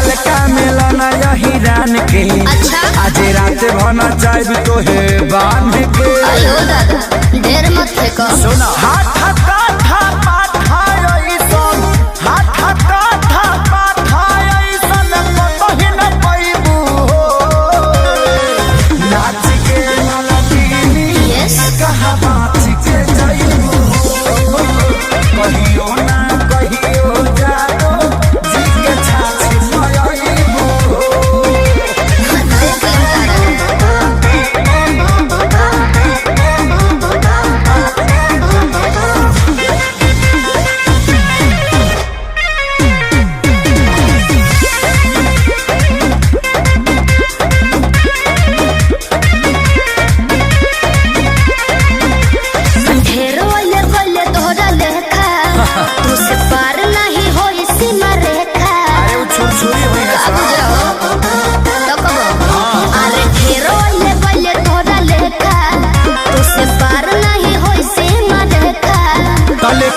हल्का मिलना यही रान के। अच्छा आज रात भना चाहे तो है बांध के। अयो दादा ढेर मत फेंको। सुना हाथ काठा पाठाई सन, हाथ काठा पाठाई सन कहीं न पैबू नाच के नलतीनी कहा बात के जाइबू कहियो ना कहियो जानो जी के छाछ मयाइबू।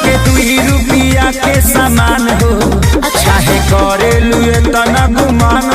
के 2 रुपया के सामान हो चाहे करे लुए तना गुमान